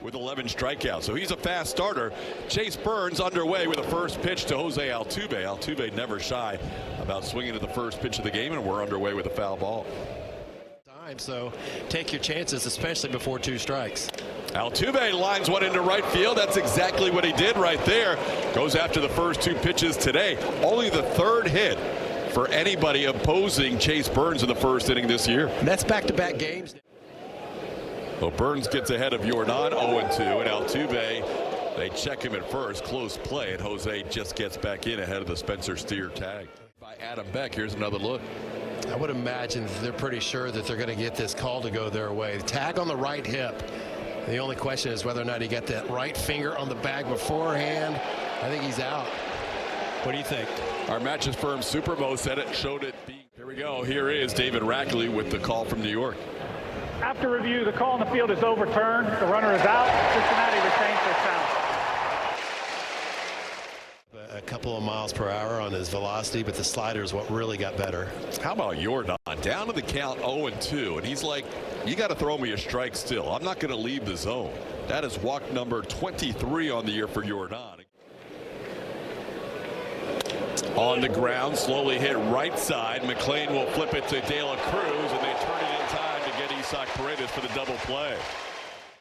with 11 strikeouts. So he's a fast starter. Chase Burns underway with a first pitch to Jose Altuve. Altuve never shy about swinging at the first pitch of the game, and we're underway with a foul ball. So take your chances, especially before 2 strikes. Altuve lines one into right field. That's exactly what he did right there. Goes after the first 2 pitches today. Only the 3rd hit for anybody opposing Chase Burns in the first inning this year. And that's back-to-back games. Well, Burns gets ahead of Yordan 0-2, and Altuve, they check him at first. Close play, and Jose just gets back in ahead of the Spencer Steer tag by Adam Beck. Here's another look. I would imagine they're pretty sure that they're going to get this call to go their way. Tag on the right hip. The only question is whether or not he got that right finger on the bag beforehand. I think he's out. What do you think? Our matches firm Supermo said it, showed it. Here we go. Here is David Rackley with the call from New York. After review, the call in the field is overturned. The runner is out. Cincinnati retains their challenge. A couple of miles per hour on his velocity, but the slider is what really got better. How about Yordan? Down to the count 0-2, and he's like, you got to throw me a strike still. I'm not going to leave the zone. That is walk number 23 on the year for Yordan. On the ground, slowly hit right side. McLean will flip it to De La Cruz, and they turn it in time to get Isaac Paredes for the double play.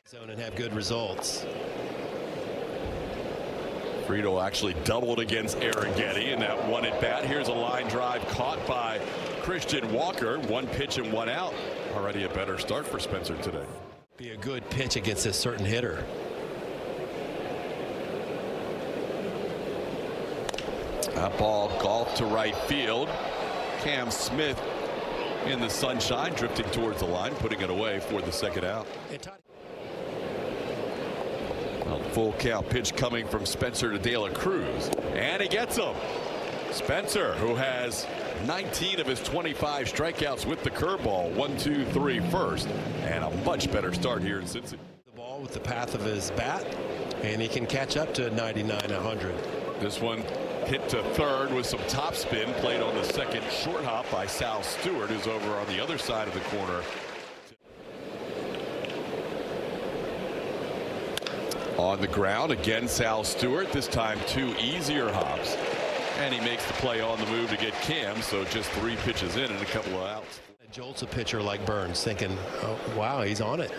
Zone and have good results. Frito actually doubled against Arrighetti in that one at bat. Here's a line drive caught by Christian Walker. 1 pitch and 1 out. Already a better start for Spencer today. Be a good pitch against a certain hitter. That ball golfed to right field. Cam Smith in the sunshine, drifting towards the line, putting it away for the 2nd out. A full count pitch coming from Spencer to De La Cruz, and he gets him. Spencer, who has 19 of his 25 strikeouts with the curveball. 1-2-3 first, and a much better start here in Cincy. The ball with the path of his bat, and he can catch up to 99-100. This one hit to third with some topspin, played on the second short hop by Sal Stewart, who's over on the other side of the corner. On the ground again, Sal Stewart, this time 2 easier hops, and he makes the play on the move to get Cam. So just 3 pitches in and a couple of outs. It jolts a pitcher like Burns, thinking, oh wow, he's on it.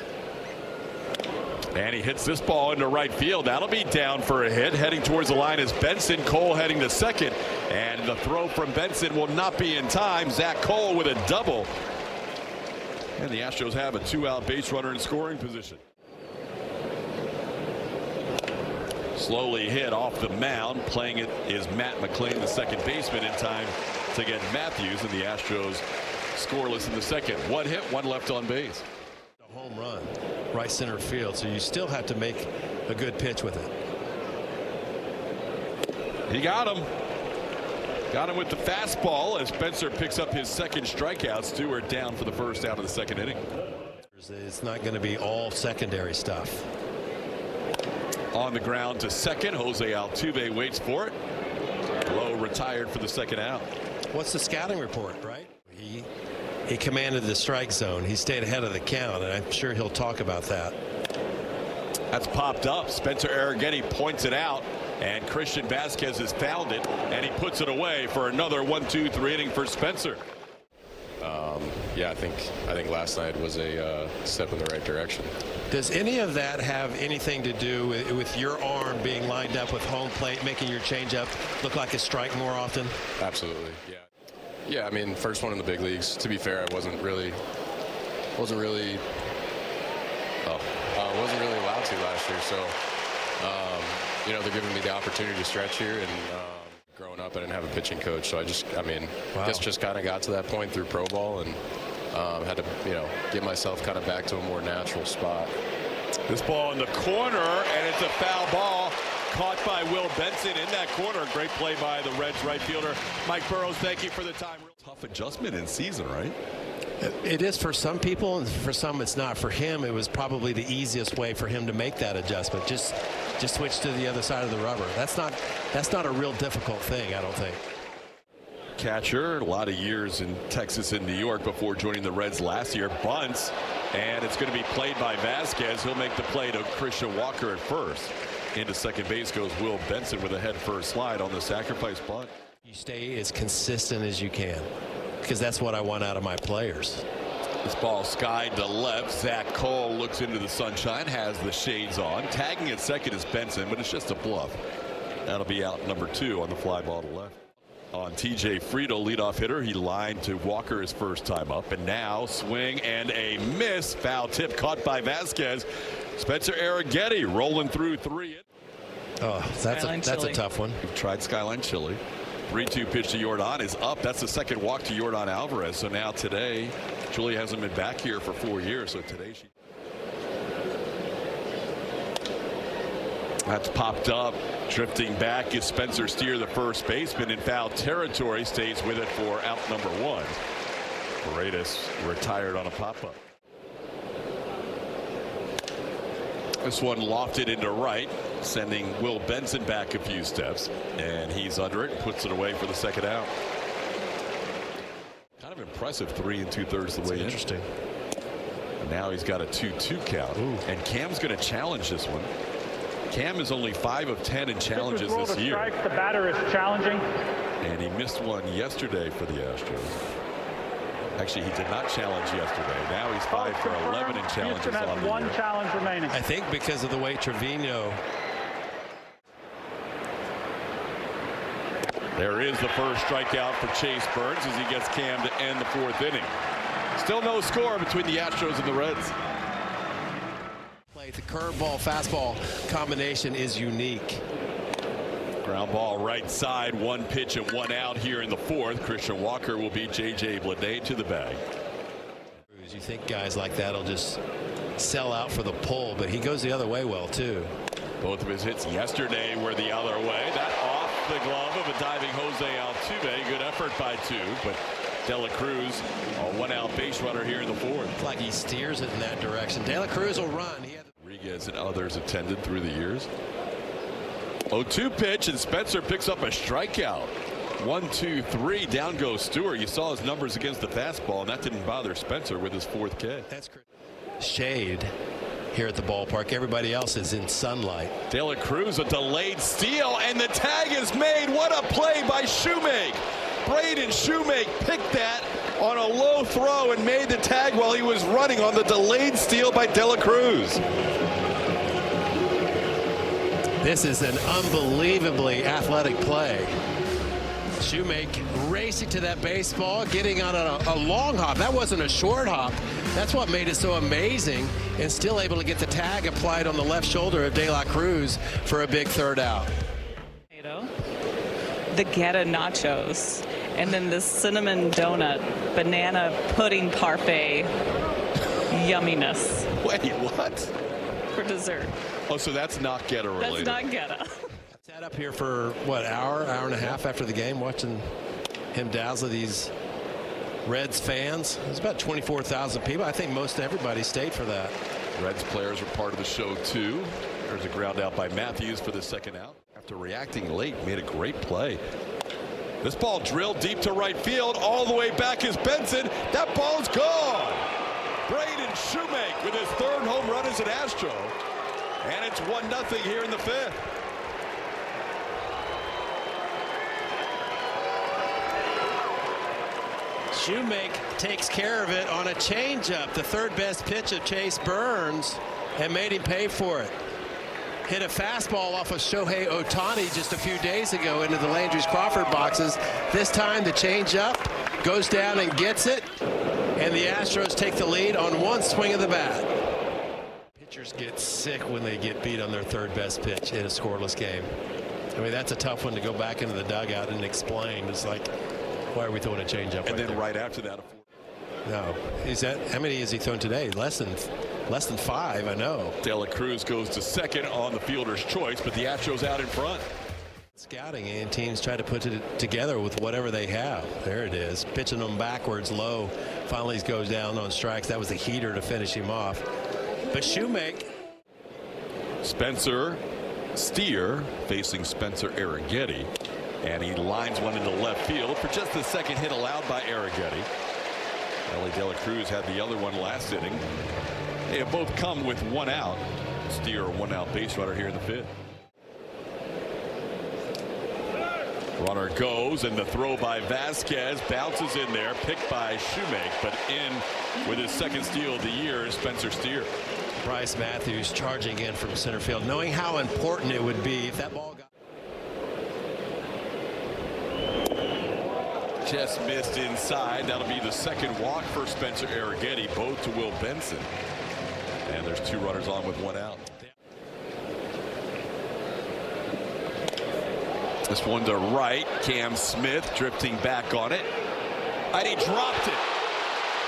And he hits this ball into right field. That'll be down for a hit. Heading towards the line is Benson. Cole heading to second, and the throw from Benson will not be in time. Zach Cole with a double, and the Astros have a 2-out base runner in scoring position. Slowly hit off the mound. Playing it is Matt McLean, the second baseman, in time to get Matthews, and the Astros scoreless in the second. 1 hit, 1 left on base. A home run, right center field, so you still have to make a good pitch with it. He got him. Got him with the fastball as Spencer picks up his 2nd strikeout. Stewart down for the 1st out of the 2nd inning. It's not going to be all secondary stuff. On the ground to second, Jose Altuve waits for it. Lowe retired for the 2nd out. What's the scouting report, right? He commanded the strike zone. He stayed ahead of the count, and I'm sure he'll talk about that. That's popped up. Spencer Arrighetti points it out, and Christian Vasquez has found it, and he puts it away for another 1-2-3 inning for Spencer. Yeah, I think last night was a step in the right direction. Does any of that have anything to do with your arm being lined up with home plate, making your changeup look like a strike more often? Absolutely, yeah. Yeah, I mean, first one in the big leagues. To be fair, I wasn't really allowed to last year. So, you know, they're giving me the opportunity to stretch here, and growing up, I didn't have a pitching coach, so I guess just kind of got to that point through pro ball, and had to, you know, get myself kind of back to a more natural spot. This ball in the corner, and it's a foul ball caught by Will Benson in that corner. Great play by the Reds right fielder Mike Burrows. Thank you for the time. Tough adjustment in season, right? It is for some people, and for some it's not. For him, it was probably the easiest way for him to make that adjustment. Just switch to the other side of the rubber. That's not a real difficult thing, I don't think. catcher, a lot of years in Texas and New York before joining the Reds last year. Bunts, and it's going to be played by Vasquez. He'll make the play to Christian Walker at first. Into second base goes Will Benson with a head first slide on the sacrifice bunt. You stay as consistent as you can, because that's what I want out of my players. This ball skied to left. Zach Cole looks into the sunshine, has the shades on. Tagging at second is Benson, but it's just a bluff. That'll be out number 2 on the fly ball to left. On TJ Friedel, leadoff hitter, he lined to Walker his first time up, and now swing and a miss. Foul tip caught by Vasquez. Spencer Arrighetti rolling through 3. Oh, that's a tough one. We've tried Skyline Chili. 3-2 pitch to Yordan is up. That's the second walk to Yordan Alvarez. So now today, Julie hasn't been back here for 4 years. So today she. That's popped up. Drifting back is Spencer Steer, the first baseman in foul territory. Stays with it for out number 1. Paredes retired on a pop-up. This one lofted into right, sending Will Benson back a few steps, and he's under it and puts it away for the second out. Kind of impressive 3 2/3 the way in. Interesting. Now he's got a 2-2 count. Ooh. And Cam's going to challenge this one. Cam is only 5 of 10 in challenges this year. Strike, the batter is challenging. And he missed one yesterday for the Astros. Actually, he did not challenge yesterday. Now he's 5 for 11 in challenges. Houston has 1 challenge remaining. I think because of the way Trevino. There is the first strikeout for Chase Burns as he gets Cam to end the 4th inning. Still no score between the Astros and the Reds. The curveball fastball combination is unique. Ground ball right side, 1 pitch and 1 out here in the 4th. Christian Walker will beat J.J. Bleday to the bag. You think guys like that will just sell out for the pull, but he goes the other way well too. Both of his hits yesterday were the other way. That off the glove of a diving Jose Altuve. Good effort by 2, but De La Cruz, a 1-out base runner here in the 4th. It's like he steers it in that direction. De La Cruz will run. Rodriguez and others attended through the years. 0-2 pitch, and Spencer picks up a strikeout. 1-2-3, down goes Stewart. You saw his numbers against the fastball, and that didn't bother Spencer with his 4th K. That's great. Shade here at the ballpark. Everybody else is in sunlight. De La Cruz, a delayed steal, and the tag is made. What a play by Shoemake. Braden Shoemake picked that on a low throw and made the tag while he was running on the delayed steal by De La Cruz. This is an unbelievably athletic play. Shoemake racing to that baseball, getting on a long hop. That wasn't a short hop. That's what made it so amazing, and still able to get the tag applied on the left shoulder of De La Cruz for a big 3rd out. The Geta nachos, and then the cinnamon donut banana pudding parfait yumminess. Wait, what? For dessert. Oh, so that's not Geta related. That's not Geta. Sat up here for what, hour and a half after the game, watching him dazzle these Reds fans. There's about 24,000 people. I think most everybody stayed for that. Reds players were part of the show too. There's a ground out by Matthews for the 2nd out. After reacting late, made a great play. This ball drilled deep to right field. All the way back is Benson. That ball's gone. Braden Shoemake with his 3rd home run as an Astro. And it's 1-0 here in the 5th. Shoemake takes care of it on a changeup, the 3rd best pitch of Chase Burns, and made him pay for it. Hit a fastball off of Shohei Ohtani just a few days ago into the Landry's Crawford boxes. This time the changeup goes down and gets it, and the Astros take the lead on 1 swing of the bat. Pitchers get sick when they get beat on their 3rd best pitch in a scoreless game. I mean, that's a tough one to go back into the dugout and explain. It's like, why are we throwing a changeup? And then right after that, no, is that how many has he thrown today? Less than 5, I know. De La Cruz goes to second on the fielder's choice, but the Astros out in front. Scouting, and teams try to put it together with whatever they have. There it is, pitching them backwards low. Finally goes down on strikes. That was a heater to finish him off. But Shoemake. Spencer Steer facing Spencer Arrighetti. And he lines one into left field for just the second hit allowed by Arrighetti. Ellie De La Cruz had the other one last inning. They have both come with one out. Steer, a one-out base runner here in the fifth. Runner goes, and the throw by Vasquez bounces in there, picked by Shoemake, but in with his second steal of the year is Spencer Steer. Bryce Matthews charging in from center field, knowing how important it would be if that ball got. Just missed inside. That'll be the second walk for Spencer Arrighetti, both to Will Benson. And there's two runners on with one out. This one to right. Cam Smith drifting back on it. And he dropped it.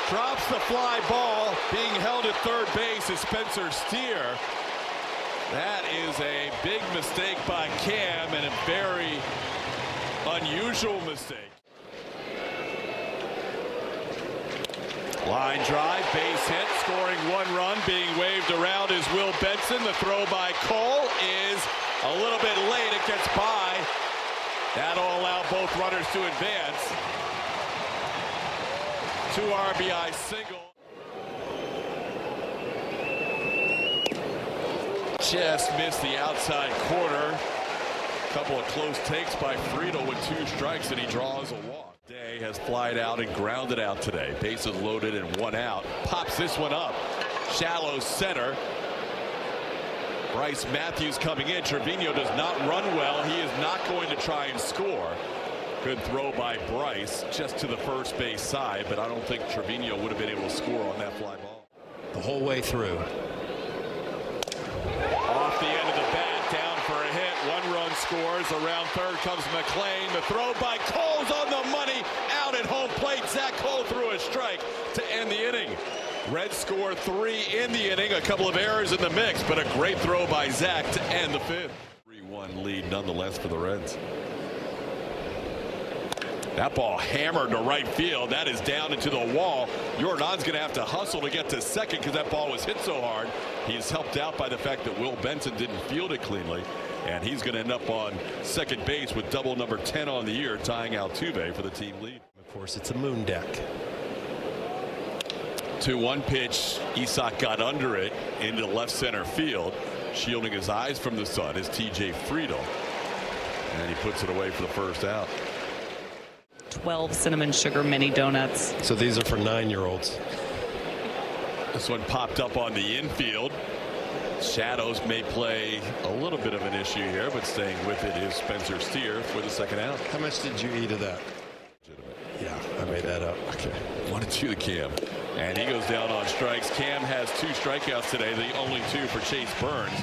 Drops the fly ball. Being held at third base is Spencer Steer. That is a big mistake by Cam and a very unusual mistake. Line drive, base hit, scoring one run, being waved around is Will Benson. The throw by Cole is a little bit late. It gets by. That'll allow both runners to advance. 2 RBI single. Just missed the outside corner. Couple of close takes by Friedel with 2 strikes, and he draws a walk. Day has flied out and grounded out today. Bases loaded and one out. Pops this one up. Shallow center. Bryce Matthews coming in. Trevino does not run well. He is not going to try and score. Good throw by Bryce just to the first base side, but I don't think Trevino would have been able to score on that fly ball. The whole way through. Off the end of the bat, down for a hit. 1 run scores. Around third comes McLean. The throw by Cole's on the money. Out at home plate. Zach Cole threw a strike to end the inning. Reds score 3 in the inning. A couple of errors in the mix, but a great throw by Zach to end the fifth. 3-1 lead nonetheless for the Reds. That ball hammered to right field. That is down into the wall. Jordan's going to have to hustle to get to second because that ball was hit so hard. He's helped out by the fact that Will Benson didn't field it cleanly. And he's going to end up on second base with double number 10 on the year, tying Altuve for the team lead. Of course, it's a moon deck. 2-1 pitch. Isak got under it into left center field. Shielding his eyes from the sun is TJ Friedel. And he puts it away for the first out. 12 cinnamon sugar mini donuts. So these are for 9-year-olds. This one popped up on the infield. Shadows may play a little bit of an issue here, but staying with it is Spencer Steer for the second out. How much did you eat of that? Yeah, I made that up. Okay. 1-2 to Cam. And he goes down on strikes. Cam has 2 strikeouts today, the only 2 for Chase Burns.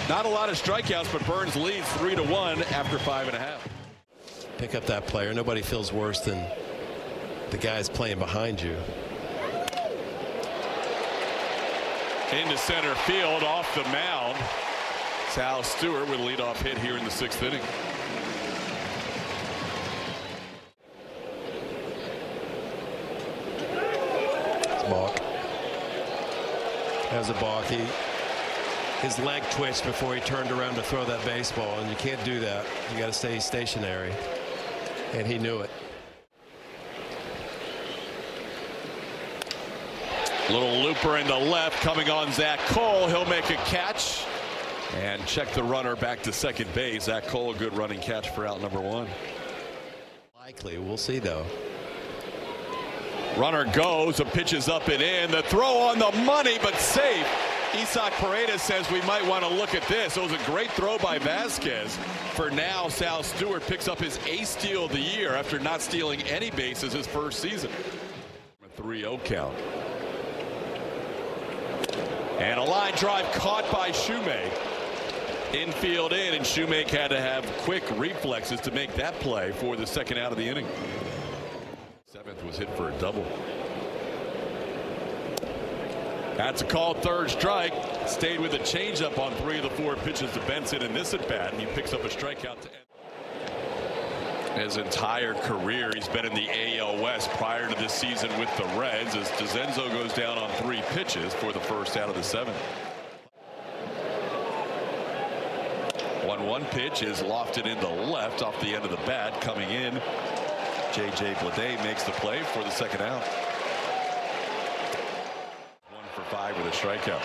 Not a lot of strikeouts, but Burns leads 3-1 after 5.5. Pick up that player. Nobody feels worse than the guys playing behind you. Into center field, off the mound. Sal Stewart with a leadoff hit here in the 6th inning. It's balk. That was a balk. His leg twitched before he turned around to throw that baseball, and you can't do that. You got to stay stationary. And he knew it. Little looper into left coming on Zach Cole. He'll make a catch and check the runner back to second base. Zach Cole, a good running catch for out number 1. Likely. We'll see, though. Runner goes. The pitch is up and in. The throw on the money, but safe. Isak Paredes says we might want to look at this. It was a great throw by Vasquez. For now, Sal Stewart picks up his 8th steal of the year after not stealing any bases his first season. A 3-0 count. And a line drive caught by Shoemake. Infield in, and Shoemake had to have quick reflexes to make that play for the second out of the inning. 7th was hit for a double. That's a called 3rd strike. Stayed with a changeup on 3 of the 4 pitches to Benson in this at bat, and he picks up a strikeout to end. His entire career, he's been in the AL West prior to this season with the Reds, as DeZenzo goes down on 3 pitches for the first out of the 7th. 1-1 pitch is lofted into left off the end of the bat. Coming in, J.J. Bleday makes the play for the second out. 1 for 5 with a strikeout.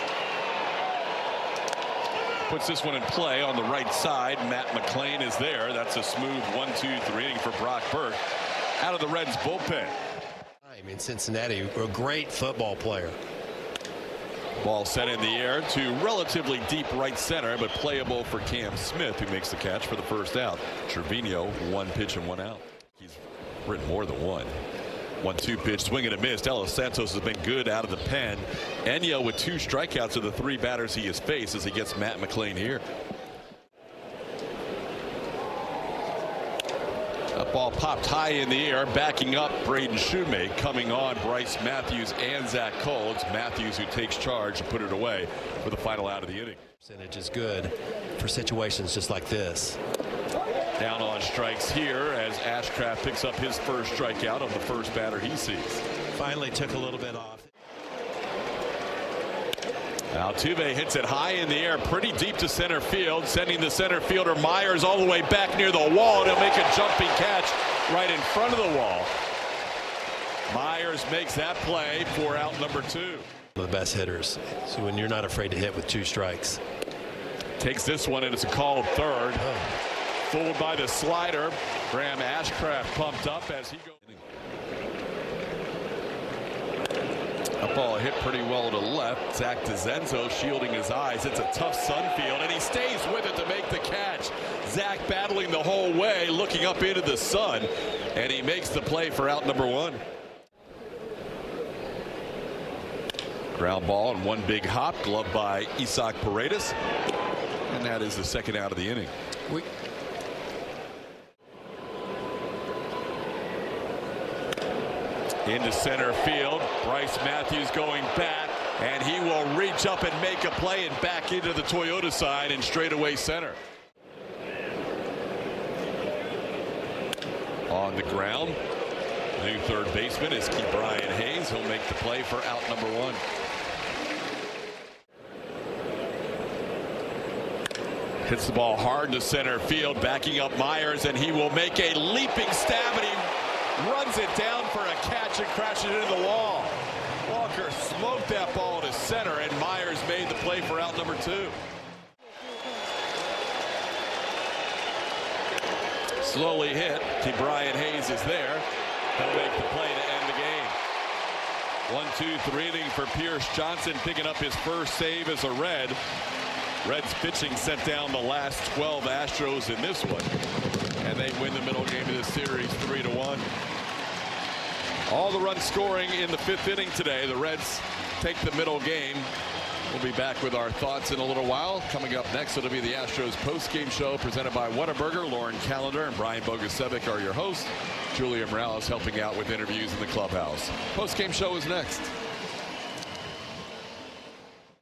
Puts this one in play on the right side. Matt McLain is there. That's a smooth 1-2-3 inning for Brock Burke out of the Reds bullpen. In Cincinnati, a great football player. Ball set in the air to relatively deep right center, but playable for Cam Smith, who makes the catch for the first out. Trevino, 1 pitch and 1 out. He's written more than one. 1-2 pitch, swing and a miss. De Los Santos has been good out of the pen. Enya with 2 strikeouts of the 3 batters he has faced as he gets Matt McLain here. That ball popped high in the air, backing up Braden Shoemake, coming on Bryce Matthews and Zach Cole. It's Matthews who takes charge and put it away for the final out of the inning. Percentage is good for situations just like this. Down on strikes here as Ashcraft picks up his first strikeout of the first batter he sees. Finally took a little bit off. Altuve hits it high in the air, pretty deep to center field, sending the center fielder Myers all the way back near the wall. And he'll make a jumping catch right in front of the wall. Myers makes that play for out number 2. One of the best hitters. So when you're not afraid to hit with 2 strikes. Takes this one and it's a called third. Fooled by the slider. Graham Ashcraft pumped up as he goes. That ball hit pretty well to left. Zach DeZenzo shielding his eyes. It's a tough sun field, and he stays with it to make the catch. Zach battling the whole way, looking up into the sun, and he makes the play for out number 1. Ground ball and 1 big hop, gloved by Isaac Paredes, and that is the second out of the inning. Into center field. Bryce Matthews going back, and he will reach up and make a play and back into the Toyota side and straightaway center. On the ground, new third baseman is Brian Hayes. He'll make the play for out number 1. Hits the ball hard to center field, backing up Myers, and he will make a leaping stab, and he runs it down for a catch and crashes it into the wall. Walker smoked that ball to center, and Myers made the play for out number 2. Slowly hit. Brian Hayes is there. He'll make the play to end the game. 1-2-3 inning for Pierce Johnson, picking up his first save as a Red. Reds pitching sent down the last 12 Astros in this one, and they win the middle game of this series 3-1. All the runs scoring in the 5th inning today. The Reds take the middle game. We'll be back with our thoughts in a little while. Coming up next, it'll be the Astros post-game show presented by Whataburger. Lauren Callender and Brian Bogusevic are your hosts. Julia Morales helping out with interviews in the clubhouse. Post-game show is next.